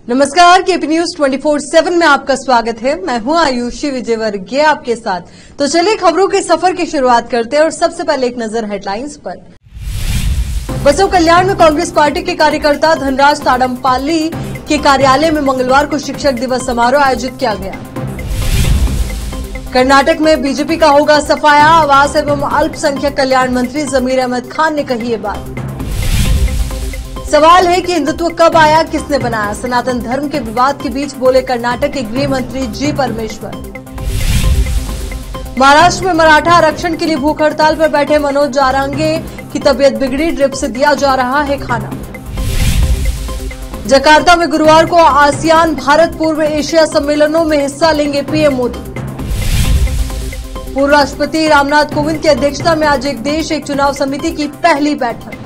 नमस्कार, KP news 24/7 में आपका स्वागत है। मैं हूं आयुषी विजयवर्गीय आपके साथ। तो चलिए खबरों के सफर की शुरुआत करते हैं और सबसे पहले एक नजर हेडलाइंस पर। बसव कल्याण में कांग्रेस पार्टी के कार्यकर्ता धनराज ताडमपाल्ली के कार्यालय में मंगलवार को शिक्षक दिवस समारोह आयोजित किया गया। कर्नाटक में बीजेपी का होगा सफाया, आवास एवं अल्पसंख्यक कल्याण मंत्री जमीर अहमद खान ने कही ये बात। सवाल है कि हिंदुत्व कब आया, किसने बनाया, सनातन धर्म के विवाद के बीच बोले कर्नाटक के गृह मंत्री जी परमेश्वर। महाराष्ट्र में मराठा आरक्षण के लिए भूख हड़ताल पर बैठे मनोज जारांगे की तबीयत बिगड़ी, ड्रिप से दिया जा रहा है खाना। जकार्ता में गुरुवार को आसियान भारत पूर्व एशिया सम्मेलनों में हिस्सा लेंगे पीएम मोदी। पूर्व राष्ट्रपति रामनाथ कोविंद की अध्यक्षता में आज एक देश एक चुनाव समिति की पहली बैठक।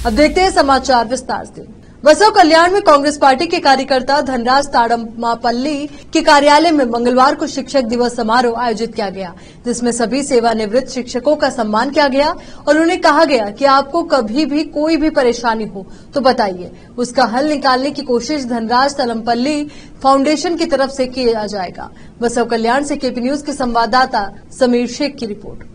अब देखते हैं समाचार विस्तार से। बसव कल्याण में कांग्रेस पार्टी के कार्यकर्ता धनराज ताडमपाल्ली के कार्यालय में मंगलवार को शिक्षक दिवस समारोह आयोजित किया गया, जिसमें सभी सेवानिवृत्त शिक्षकों का सम्मान किया गया और उन्हें कहा गया कि आपको कभी भी कोई भी परेशानी हो तो बताइए, उसका हल निकालने की कोशिश धनराज ताडमपाल्ली फाउंडेशन की तरफ से किया जाएगा। बसव कल्याण से केपी न्यूज के संवाददाता समीर शेख की रिपोर्ट।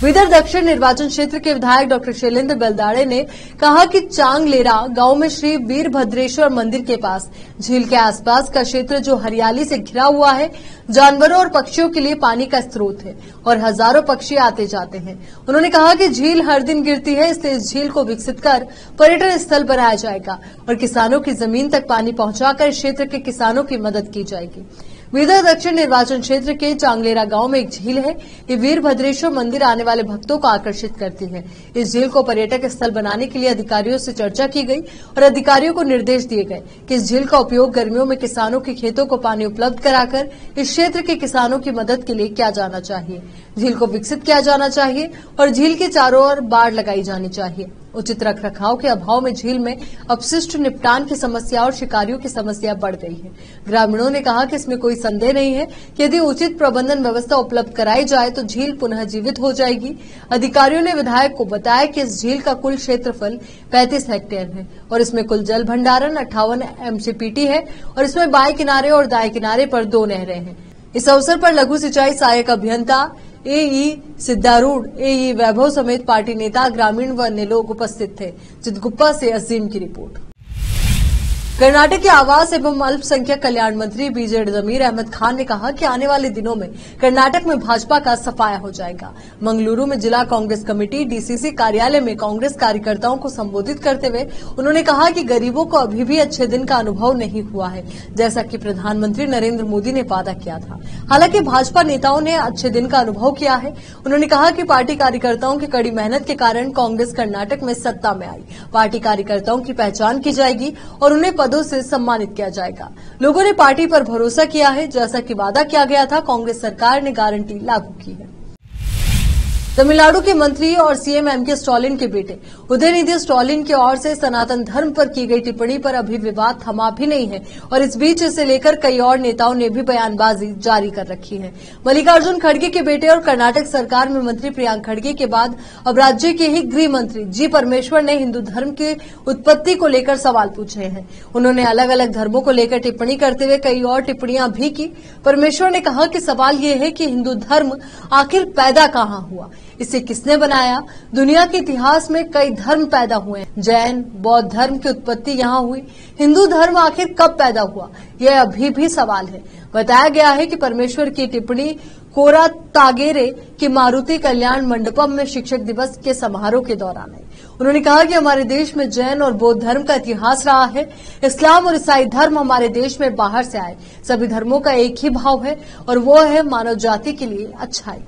बीदर दक्षिण निर्वाचन क्षेत्र के विधायक डॉक्टर शैलेंद्र बेलदाड़े ने कहा कि चांगलेरा गांव में श्री वीरभद्रेश्वर मंदिर के पास झील के आसपास का क्षेत्र जो हरियाली से घिरा हुआ है, जानवरों और पक्षियों के लिए पानी का स्रोत है और हजारों पक्षी आते जाते हैं। उन्होंने कहा कि झील हर दिन गिरती है, इसलिए इस झील को विकसित कर पर्यटन स्थल बनाया जाएगा और किसानों की जमीन तक पानी पहुंचाकर क्षेत्र के किसानों की मदद की जाएगी। बीदर दक्षिण निर्वाचन क्षेत्र के चांगलेरा गांव में एक झील है। ये वीरभद्रेश्वर मंदिर आने वाले भक्तों को आकर्षित करती है। इस झील को पर्यटक स्थल बनाने के लिए अधिकारियों से चर्चा की गई और अधिकारियों को निर्देश दिए गए कि इस झील का उपयोग गर्मियों में किसानों के खेतों को पानी उपलब्ध कराकर इस क्षेत्र के किसानों की मदद के लिए किया जाना चाहिए। झील को विकसित किया जाना चाहिए और झील के चारों ओर बाड़ लगाई जानी चाहिए। उचित रखरखाव के अभाव में झील में अपशिष्ट निपटान की समस्या और शिकारियों की समस्या बढ़ गई है। ग्रामीणों ने कहा कि इसमें कोई संदेह नहीं है कि यदि उचित प्रबंधन व्यवस्था उपलब्ध कराई जाए तो झील पुनः जीवित हो जाएगी। अधिकारियों ने विधायक को बताया कि इस झील का कुल क्षेत्रफल 35 हेक्टेयर है और इसमें कुल जल भंडारण 58 MCPT है और इसमें बाएं किनारे और दाएं किनारे पर 2 नहरें हैं। इस अवसर पर लघु सिंचाई सहायक अभियंता AE सिद्धारूढ़, AE वैभव समेत पार्टी नेता, ग्रामीण व अन्य लोग उपस्थित थे। चितगुप्पा से अजीम की रिपोर्ट। कर्नाटक के आवास एवं अल्पसंख्यक कल्याण मंत्री बीजे जमीर अहमद खान ने कहा कि आने वाले दिनों में कर्नाटक में भाजपा का सफाया हो जाएगा। मंगलुरु में जिला कांग्रेस कमेटी DCC कार्यालय में कांग्रेस कार्यकर्ताओं को संबोधित करते हुए उन्होंने कहा कि गरीबों को अभी भी अच्छे दिन का अनुभव नहीं हुआ है, जैसा कि प्रधानमंत्री नरेंद्र मोदी ने वादा किया था। हालांकि भाजपा नेताओं ने अच्छे दिन का अनुभव किया है। उन्होंने कहा कि पार्टी कार्यकर्ताओं की कड़ी मेहनत के कारण कांग्रेस कर्नाटक में सत्ता में आई। पार्टी कार्यकर्ताओं की पहचान की जाएगी और उन्हें पदों से सम्मानित किया जाएगा। लोगों ने पार्टी पर भरोसा किया है, जैसा कि वादा किया गया था। कांग्रेस सरकार ने गारंटी लागू की है। तमिलनाडु के मंत्री और सीएम MK स्टालिन के बेटे उदयनिधि स्टालिन की ओर से सनातन धर्म पर की गई टिप्पणी पर अभी विवाद थमा भी नहीं है और इस बीच इसे लेकर कई और नेताओं ने भी बयानबाजी जारी कर रखी है। मल्लिकार्जुन खड़गे के बेटे और कर्नाटक सरकार में मंत्री प्रियांक खड़गे के बाद अब राज्य के ही गृह मंत्री जी परमेश्वर ने हिंदू धर्म की उत्पत्ति को लेकर सवाल पूछे हैं। उन्होंने अलग अलग धर्मों को लेकर टिप्पणी करते हुए कई और टिप्पणियां भी की। परमेश्वर ने कहा कि सवाल ये है कि हिंदू धर्म आखिर पैदा कहां हुआ, इसे किसने बनाया। दुनिया के इतिहास में कई धर्म पैदा हुए हैं, जैन बौद्ध धर्म की उत्पत्ति यहाँ हुई। हिंदू धर्म आखिर कब पैदा हुआ, यह अभी भी सवाल है। बताया गया है कि परमेश्वर की टिप्पणी कोरा तागेरे के मारुति कल्याण मंडपम में शिक्षक दिवस के समारोह के दौरान है। उन्होंने कहा कि हमारे देश में जैन और बौद्ध धर्म का इतिहास रहा है। इस्लाम और ईसाई धर्म हमारे देश में बाहर से आए। सभी धर्मों का एक ही भाव है और वो है मानव जाति के लिए अच्छाई।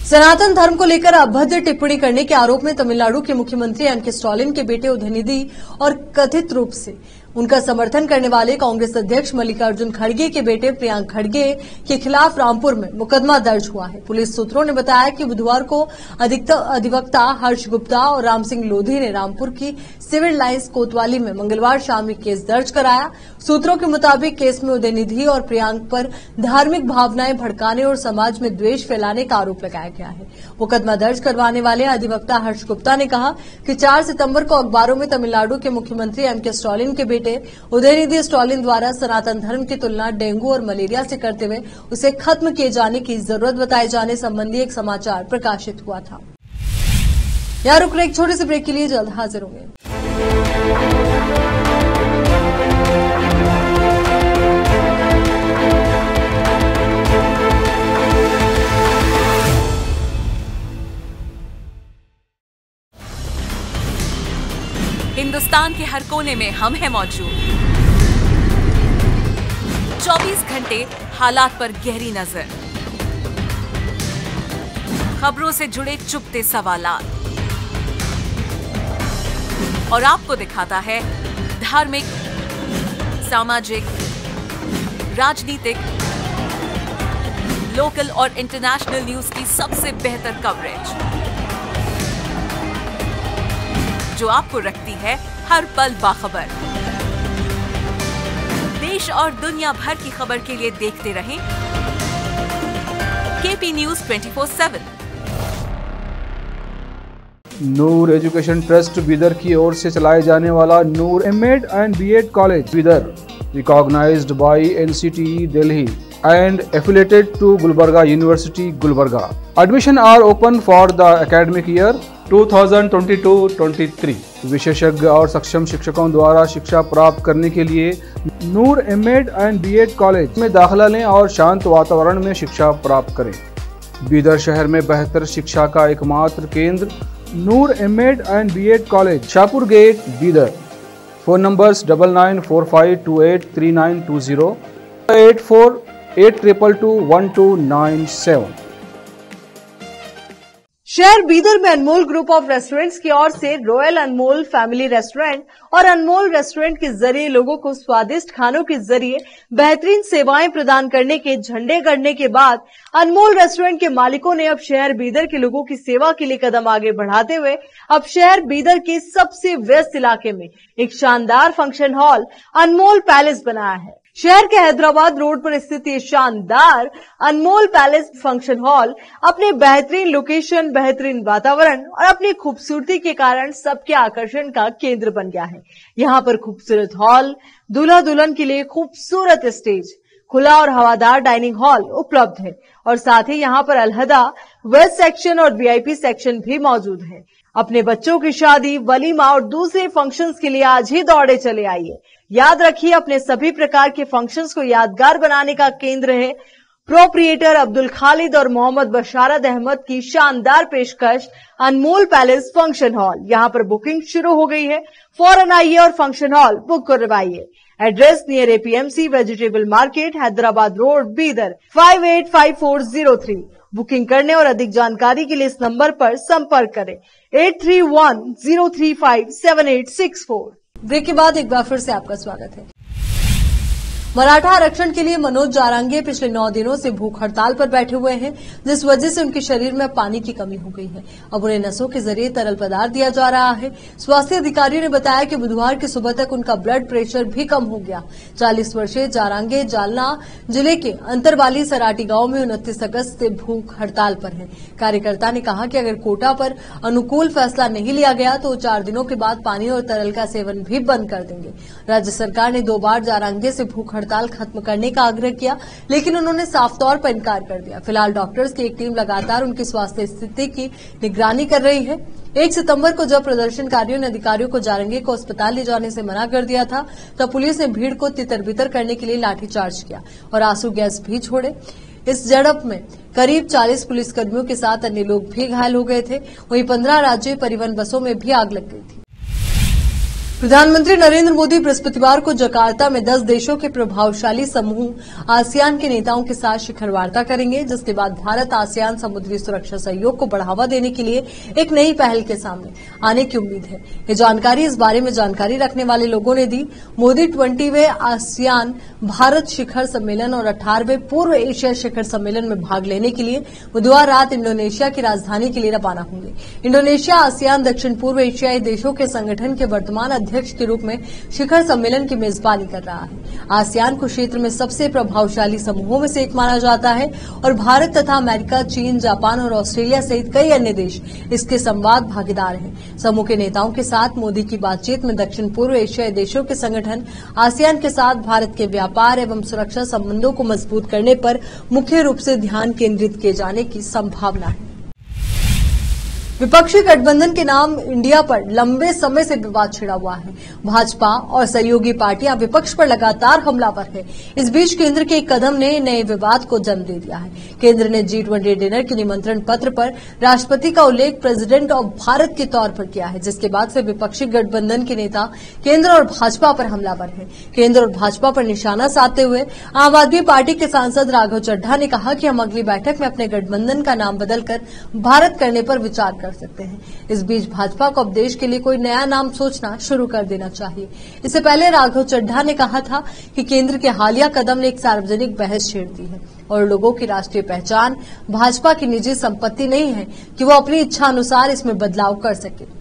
सनातन धर्म को लेकर अभद्र टिप्पणी करने के आरोप में तमिलनाडु के मुख्यमंत्री MK स्टालिन के बेटे उदयनिधि और कथित रूप से उनका समर्थन करने वाले कांग्रेस अध्यक्ष मल्लिकार्जुन खड़गे के बेटे प्रियांक खड़गे के खिलाफ रामपुर में मुकदमा दर्ज हुआ है। पुलिस सूत्रों ने बताया कि बुधवार को अधिवक्ता हर्ष गुप्ता और राम सिंह लोधी ने रामपुर की सिविल लाइंस कोतवाली में मंगलवार शाम में केस दर्ज कराया। सूत्रों के मुताबिक केस में उदयनिधि और प्रियांक पर धार्मिक भावनाएं भड़काने और समाज में द्वेष फैलाने का आरोप लगाया गया है। मुकदमा दर्ज करवाने वाले अधिवक्ता हर्ष गुप्ता ने कहा कि 4 सितंबर को अखबारों में तमिलनाडु के मुख्यमंत्री एम.के. स्टालिन के बेटे उदयनिधि स्टालिन द्वारा सनातन धर्म की तुलना डेंगू और मलेरिया से करते हुए उसे खत्म किए जाने की जरूरत बताए जाने संबंधी एक समाचार प्रकाशित हुआ था। यहाँ रुक रहे एक छोटे से ब्रेक के लिए, जल्द हाजिर होंगे। हिंदुस्तान के हर कोने में हम हैं मौजूद। 24 घंटे हालात पर गहरी नजर, खबरों से जुड़े चुपते सवालात और आपको दिखाता है धार्मिक, सामाजिक, राजनीतिक, लोकल और इंटरनेशनल न्यूज की सबसे बेहतर कवरेज जो आपको रखती है हर पल बाखबर। देश और दुनिया भर की खबर के लिए देखते रहें KP news 24/7। Noor education trust Bidar की ओर से चलाए जाने वाला Noor MEd and BEd college Bidar, recognised by NCTE Delhi and affiliated to Gulbarga University, Gulbarga. Admission are open for the academic year 2022-23. विशेषज्ञ और सक्षम शिक्षकों द्वारा शिक्षा प्राप्त करने के लिए नूर एमएड एंड बीएड कॉलेज में दाखिला लें और शांत वातावरण में शिक्षा प्राप्त करें। बीदर शहर में बेहतर शिक्षा का एकमात्र केंद्र Noor MEd and BEd college, Shahpur gate, Bidar. Phone numbers 9945283920, 8482221297। शहर बीदर में अनमोल ग्रुप ऑफ रेस्टोरेंट्स की ओर से रॉयल अनमोल फैमिली रेस्टोरेंट और अनमोल रेस्टोरेंट के जरिए लोगों को स्वादिष्ट खानों के जरिए बेहतरीन सेवाएं प्रदान करने के झंडे गड़ने के बाद अनमोल रेस्टोरेंट के मालिकों ने अब शहर बीदर के लोगों की सेवा के लिए कदम आगे बढ़ाते हुए अब शहर बीदर के सबसे व्यस्त इलाके में एक शानदार फंक्शन हॉल अनमोल पैलेस बनाया है। शहर के हैदराबाद रोड पर स्थित ये शानदार अनमोल पैलेस फंक्शन हॉल अपने बेहतरीन लोकेशन, बेहतरीन वातावरण और अपनी खूबसूरती के कारण सबके आकर्षण का केंद्र बन गया है। यहाँ पर खूबसूरत हॉल, दूल्हा दुल्हन के लिए खूबसूरत स्टेज, खुला और हवादार डाइनिंग हॉल उपलब्ध है और साथ ही यहाँ पर अलहदा वेस्ट सेक्शन और वीआईपी सेक्शन भी मौजूद है। अपने बच्चों की शादी, वलीमा और दूसरे फंक्शंस के लिए आज ही दौड़े चले आइए। याद रखिए, अपने सभी प्रकार के फंक्शंस को यादगार बनाने का केंद्र है प्रोप्रिएटर अब्दुल खालिद और मोहम्मद बशारत अहमद की शानदार पेशकश अनमोल पैलेस फंक्शन हॉल। यहाँ पर बुकिंग शुरू हो गई है, फौरन आइए और फंक्शन हॉल बुक करवाइए। Address near APMC vegetable market, Hyderabad road, Bidar 585403। Booking करने और अधिक जानकारी के लिए इस नंबर पर संपर्क करें 8310357864। ब्रेक के बाद एक बार फिर से आपका स्वागत है। मराठा आरक्षण के लिए मनोज जारांगे पिछले 9 दिनों से भूख हड़ताल पर बैठे हुए हैं, जिस वजह से उनके शरीर में पानी की कमी हो गई है। अब उन्हें नसों के जरिए तरल पदार्थ दिया जा रहा है। स्वास्थ्य अधिकारियों ने बताया कि बुधवार की सुबह तक उनका ब्लड प्रेशर भी कम हो गया। 40 वर्षीय जारांगे जालना जिले के अंतरवाली सराटी गांव में 29 अगस्त से भूख हड़ताल पर है। कार्यकर्ता ने कहा कि अगर कोटा पर अनुकूल फैसला नहीं लिया गया तो 4 दिनों के बाद पानी और तरल का सेवन भी बंद कर देंगे। राज्य सरकार ने 2 बार जारांगे से भूख हड़ताल खत्म करने का आग्रह किया, लेकिन उन्होंने साफ तौर पर इनकार कर दिया। फिलहाल डॉक्टर्स की एक टीम लगातार उनकी स्वास्थ्य स्थिति की निगरानी कर रही है। 1 सितंबर को जब प्रदर्शनकारियों ने अधिकारियों को जारंगे को अस्पताल ले जाने से मना कर दिया था, तब पुलिस ने भीड़ को तितर-बितर करने के लिए लाठीचार्ज किया और आंसू गैस भी छोड़े। इस झड़प में करीब 40 पुलिसकर्मियों के साथ अन्य लोग भी घायल हो गए थे। वहीं 15 राज्य परिवहन बसों में भी आग लग गई थी। प्रधानमंत्री नरेंद्र मोदी बृहस्पतिवार को जकार्ता में 10 देशों के प्रभावशाली समूह आसियान के नेताओं के साथ शिखर वार्ता करेंगे, जिसके बाद भारत आसियान समुद्री सुरक्षा सहयोग को बढ़ावा देने के लिए एक नई पहल के सामने आने की उम्मीद है। ये जानकारी इस बारे में जानकारी रखने वाले लोगों ने दी। मोदी 20वें आसियान भारत शिखर सम्मेलन और 18वें पूर्व एशिया शिखर सम्मेलन में भाग लेने के लिए बुधवार रात इंडोनेशिया की राजधानी के लिए रवाना होंगे। इंडोनेशिया आसियान दक्षिण पूर्व एशियाई देशों के संगठन के वर्तमान अध्यक्ष के रूप में शिखर सम्मेलन की मेजबानी कर रहा है। आसियान को क्षेत्र में सबसे प्रभावशाली समूहों में से एक माना जाता है और भारत तथा अमेरिका, चीन, जापान और ऑस्ट्रेलिया सहित कई अन्य देश इसके संवाद भागीदार हैं। समूह के नेताओं के साथ मोदी की बातचीत में दक्षिण पूर्व एशियाई देशों के संगठन आसियान के साथ भारत के व्यापार एवं सुरक्षा संबंधों को मजबूत करने पर मुख्य रूप से ध्यान केंद्रित किए जाने की संभावना है। विपक्षी गठबंधन के नाम इंडिया पर लंबे समय से विवाद छिड़ा हुआ है। भाजपा और सहयोगी पार्टियां विपक्ष पर लगातार हमलावर है। इस बीच केंद्र के एक कदम ने नए विवाद को जन्म दे दिया है। केंद्र ने G20 डिनर के निमंत्रण पत्र पर राष्ट्रपति का उल्लेख प्रेसिडेंट ऑफ भारत के तौर पर किया है, जिसके बाद से विपक्षी गठबंधन के नेता केंद्र और भाजपा पर हमलावर है। केंद्र और भाजपा पर निशाना साधते हुए आम आदमी पार्टी के सांसद राघव चड्ढा ने कहा कि हम अगली बैठक में अपने गठबंधन का नाम बदलकर भारत करने पर विचार कर सकते हैं। इस बीच भाजपा को अब देश के लिए कोई नया नाम सोचना शुरू कर देना चाहिए। इससे पहले राघव चड्ढा ने कहा था कि केंद्र के हालिया कदम ने एक सार्वजनिक बहस छेड़ दी है और लोगों की राष्ट्रीय पहचान भाजपा की निजी संपत्ति नहीं है कि वो अपनी इच्छा अनुसार इसमें बदलाव कर सके।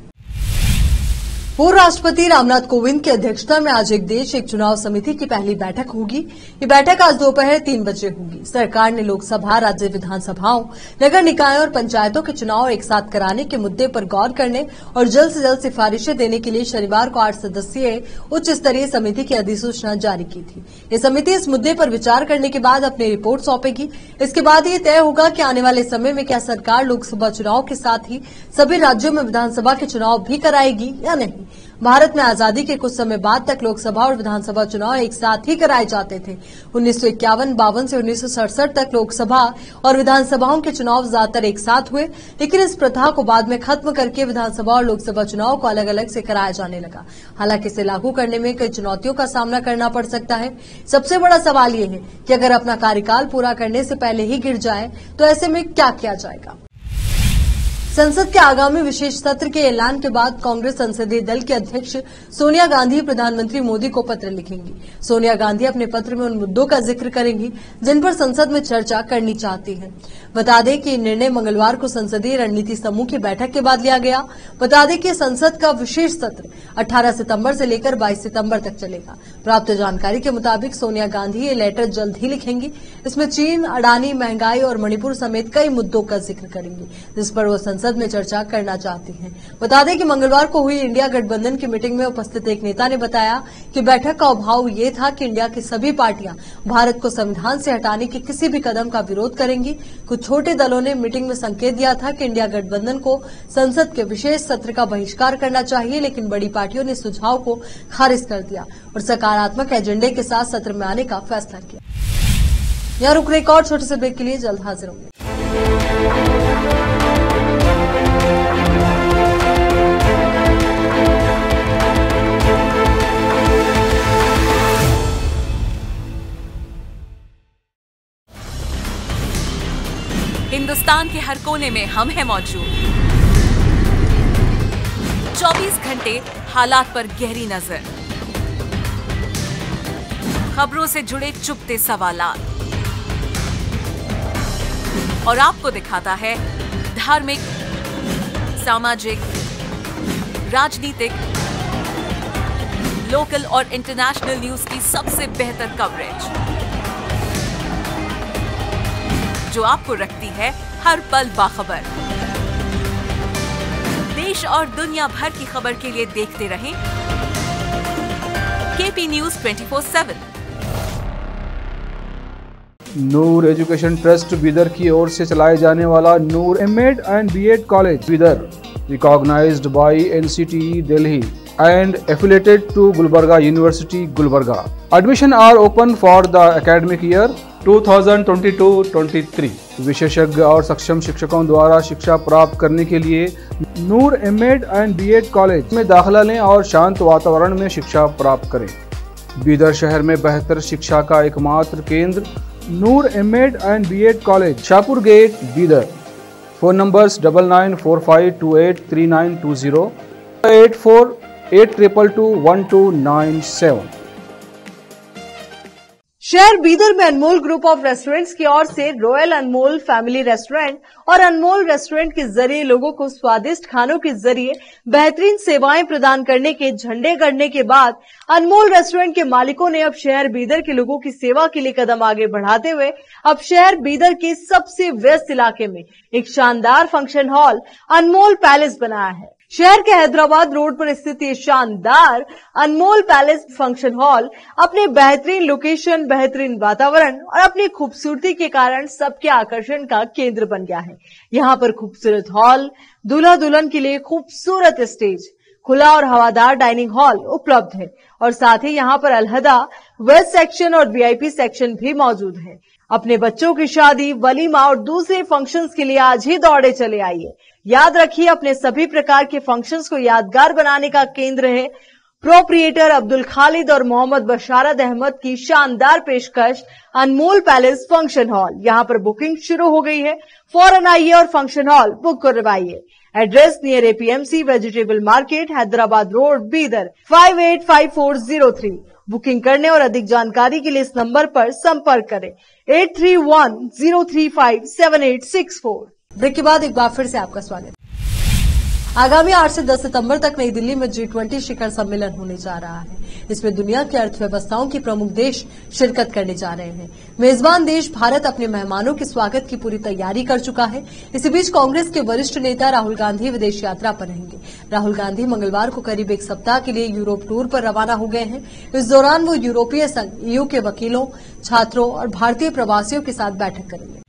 पूर्व राष्ट्रपति रामनाथ कोविंद की अध्यक्षता में आज एक देश एक चुनाव समिति की पहली बैठक होगी। ये बैठक आज दोपहर 3 बजे होगी। सरकार ने लोकसभा, राज्य विधानसभाओं, नगर निकायों और पंचायतों के चुनाव एक साथ कराने के मुद्दे पर गौर करने और जल्द से जल्द सिफारिशें देने के लिए शनिवार को 8 सदस्यीय उच्च स्तरीय समिति की अधिसूचना जारी की थी। ये समिति इस मुद्दे पर विचार करने के बाद अपनी रिपोर्ट सौंपेगी। इसके बाद ये तय होगा कि आने वाले समय में क्या सरकार लोकसभा चुनाव के साथ ही सभी राज्यों में विधानसभा के चुनाव भी कराएगी या नहीं। भारत में आजादी के कुछ समय बाद तक लोकसभा और विधानसभा चुनाव एक साथ ही कराए जाते थे। 1951-52 से 1967 तक लोकसभा और विधानसभाओं के चुनाव ज्यादातर एक साथ हुए, लेकिन इस प्रथा को बाद में खत्म करके विधानसभा और लोकसभा चुनाव को अलग अलग से कराया जाने लगा। हालांकि इसे लागू करने में कई चुनौतियों का सामना करना पड़ सकता है। सबसे बड़ा सवाल ये है कि अगर अपना कार्यकाल पूरा करने से पहले ही गिर जाए तो ऐसे में क्या किया जाएगा। संसद के आगामी विशेष सत्र के ऐलान के बाद कांग्रेस संसदीय दल की अध्यक्ष सोनिया गांधी प्रधानमंत्री मोदी को पत्र लिखेंगी। सोनिया गांधी अपने पत्र में उन मुद्दों का जिक्र करेंगी जिन पर संसद में चर्चा करनी चाहती हैं। बता दें कि निर्णय मंगलवार को संसदीय रणनीति समूह की बैठक के बाद लिया गया। बता दें कि संसद का विशेष सत्र 18 सितंबर से लेकर 22 सितंबर तक चलेगा। प्राप्त जानकारी के मुताबिक सोनिया गांधी ये लेटर जल्द ही लिखेंगी। इसमें चीन, अडानी, महंगाई और मणिपुर समेत कई मुद्दों का जिक्र करेंगी, जिस पर वो संसद में चर्चा करना चाहती हैं। बता दें कि मंगलवार को हुई इंडिया गठबंधन की मीटिंग में उपस्थित एक नेता ने बताया कि बैठक का अभाव ये था कि इंडिया की सभी पार्टियां भारत को संविधान से हटाने के किसी भी कदम का विरोध करेंगी। कुछ छोटे दलों ने मीटिंग में संकेत दिया था कि इंडिया गठबंधन को संसद के विशेष सत्र का बहिष्कार करना चाहिए, लेकिन बड़ी पार्टियों ने सुझाव को खारिज कर दिया और सकारात्मक एजेंडे के साथ सत्र में आने का फैसला किया। यहाँ रुक रहे एक और छोटे से ब्रेक के लिए जल्द हाजिर होंगे। हिंदुस्तान के हर कोने में हम हैं मौजूद। 24 घंटे हालात पर गहरी नजर, खबरों से जुड़े चुपते सवालात और आपको दिखाता है धार्मिक, सामाजिक, राजनीतिक, लोकल और इंटरनेशनल न्यूज की सबसे बेहतर कवरेज, जो आपको रखती है हर पल बाखबर। देश और दुनिया भर की खबर के लिए देखते रहें KP News 24/7। Noor education trust Bidar की ओर से चलाए जाने वाला Noor MEd and BEd college Bidar, recognised by NCTE Delhi and affiliated to Gulbarga University, Gulbarga. Admission are open for the academic year 2022-23 विशेषज्ञ और सक्षम शिक्षकों द्वारा शिक्षा प्राप्त करने के लिए नूर एमएड एंड बीएड कॉलेज में दाखिला लें और शांत वातावरण में शिक्षा प्राप्त करें। बीदर शहर में बेहतर शिक्षा का एकमात्र केंद्र Noor MEd and BEd college, Shahpur gate, Bidar. Phone numbers 9945283920, 8482221297। शहर बीदर में अनमोल ग्रुप ऑफ रेस्टोरेंट्स की ओर से रॉयल अनमोल फैमिली रेस्टोरेंट और अनमोल रेस्टोरेंट के जरिए लोगों को स्वादिष्ट खानों के जरिए बेहतरीन सेवाएं प्रदान करने के झंडे गड़ने के बाद अनमोल रेस्टोरेंट के मालिकों ने अब शहर बीदर के लोगों की सेवा के लिए कदम आगे बढ़ाते हुए अब शहर बीदर के सबसे व्यस्त इलाके में एक शानदार फंक्शन हॉल अनमोल पैलेस बनाया है। शहर के हैदराबाद रोड पर स्थित ये शानदार अनमोल पैलेस फंक्शन हॉल अपने बेहतरीन लोकेशन, बेहतरीन वातावरण और अपनी खूबसूरती के कारण सबके आकर्षण का केंद्र बन गया है। यहाँ पर खूबसूरत हॉल, दूल्हा दुल्हन के लिए खूबसूरत स्टेज, खुला और हवादार डाइनिंग हॉल उपलब्ध है और साथ ही यहाँ पर अलहदा वेस्ट सेक्शन और वीआईपी सेक्शन भी मौजूद है। अपने बच्चों की शादी, वलीमा और दूसरे फंक्शंस के लिए आज ही दौड़े चले आइए। याद रखिए, अपने सभी प्रकार के फंक्शंस को यादगार बनाने का केंद्र है प्रोप्रिएटर अब्दुल खालिद और मोहम्मद बशारत अहमद की शानदार पेशकश अनमोल पैलेस फंक्शन हॉल। यहाँ पर बुकिंग शुरू हो गई है, फौरन आइए और फंक्शन हॉल बुक करवाइए। Address near APMC vegetable market, Hyderabad road, Bidar 585403। Booking करने और अधिक जानकारी के लिए इस नंबर पर संपर्क करें 8310357864। ब्रेक के बाद एक बार फिर से आपका स्वागत। आगामी 8 से 10 सितंबर तक नई दिल्ली में G20 शिखर सम्मेलन होने जा रहा है। इसमें दुनिया की अर्थव्यवस्थाओं के प्रमुख देश शिरकत करने जा रहे हैं। मेजबान देश भारत अपने मेहमानों के स्वागत की पूरी तैयारी कर चुका है। इसी बीच कांग्रेस के वरिष्ठ नेता राहुल गांधी विदेश यात्रा पर रहेंगे। राहुल गांधी मंगलवार को करीब एक सप्ताह के लिए यूरोप टूर पर रवाना हो गए हैं। इस दौरान वो यूरोपीय संघ EU के वकीलों, छात्रों और भारतीय प्रवासियों के साथ बैठक करेंगे।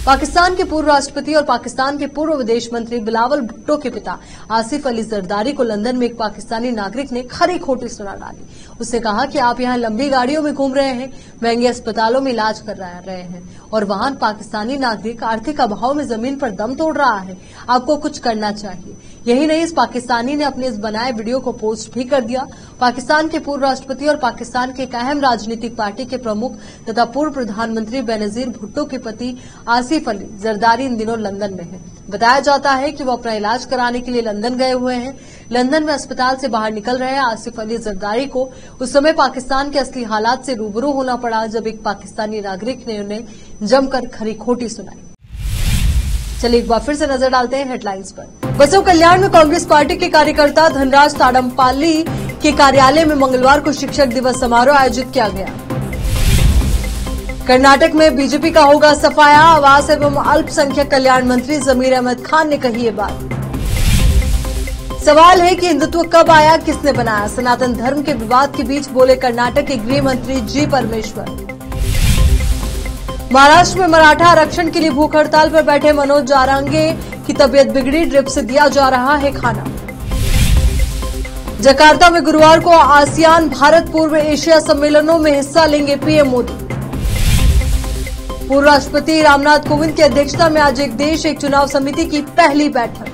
पाकिस्तान के पूर्व राष्ट्रपति और पाकिस्तान के पूर्व विदेश मंत्री बिलावल भुट्टो के पिता आसिफ अली जरदारी को लंदन में एक पाकिस्तानी नागरिक ने खरी खोटी सुना डाली। उसने कहा कि आप यहाँ लंबी गाड़ियों में घूम रहे हैं, महंगे अस्पतालों में इलाज कर रहे हैं और वहां पाकिस्तानी नागरिक आर्थिक अभाव में जमीन पर दम तोड़ रहा है। आपको कुछ करना चाहिए। यही नहीं, इस पाकिस्तानी ने अपने इस बनाए वीडियो को पोस्ट भी कर दिया। पाकिस्तान के पूर्व राष्ट्रपति और पाकिस्तान के एक अहम राजनीतिक पार्टी के प्रमुख तथा पूर्व प्रधानमंत्री बेनजीर भुट्टो के पति आसिफ अली जरदारी इन दिनों लंदन में हैं। बताया जाता है कि वो अपना इलाज कराने के लिए लंदन गए हुए हैं। लंदन में अस्पताल से बाहर निकल रहे आसिफ अली जरदारी को उस समय पाकिस्तान के असली हालात से रूबरू होना पड़ा जब एक पाकिस्तानी नागरिक ने उन्हें जमकर खरी खोटी सुनाई। चलिए एक बार फिर से नजर डालते हैं हेडलाइंस पर। बसव कल्याण में कांग्रेस पार्टी के कार्यकर्ता धनराज ताडमपाल्ली के कार्यालय में मंगलवार को शिक्षक दिवस समारोह आयोजित किया गया। कर्नाटक में बीजेपी का होगा सफाया। आवास एवं अल्पसंख्यक कल्याण मंत्री जमीर अहमद खान ने कही ये बात। सवाल है कि हिंदुत्व कब आया, किसने बनाया? सनातन धर्म के विवाद के बीच बोले कर्नाटक के गृह मंत्री जी परमेश्वर। महाराष्ट्र में मराठा आरक्षण के लिए भूख हड़ताल पर बैठे मनोज जारांगे की तबीयत बिगड़ी, ड्रिप से दिया जा रहा है खाना। जकार्ता में गुरुवार को आसियान भारत पूर्व एशिया सम्मेलनों में हिस्सा लेंगे पीएम मोदी। पूर्व राष्ट्रपति रामनाथ कोविंद की अध्यक्षता में आज एक देश एक चुनाव समिति की पहली बैठक।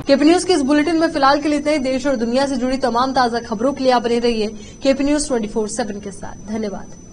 केपी न्यूज के इस बुलेटिन में फिलहाल के लिए इतना ही। देश और दुनिया से जुड़ी तमाम ताजा खबरों के लिए आप बने रहिए केपी न्यूज 24/7 के साथ। धन्यवाद।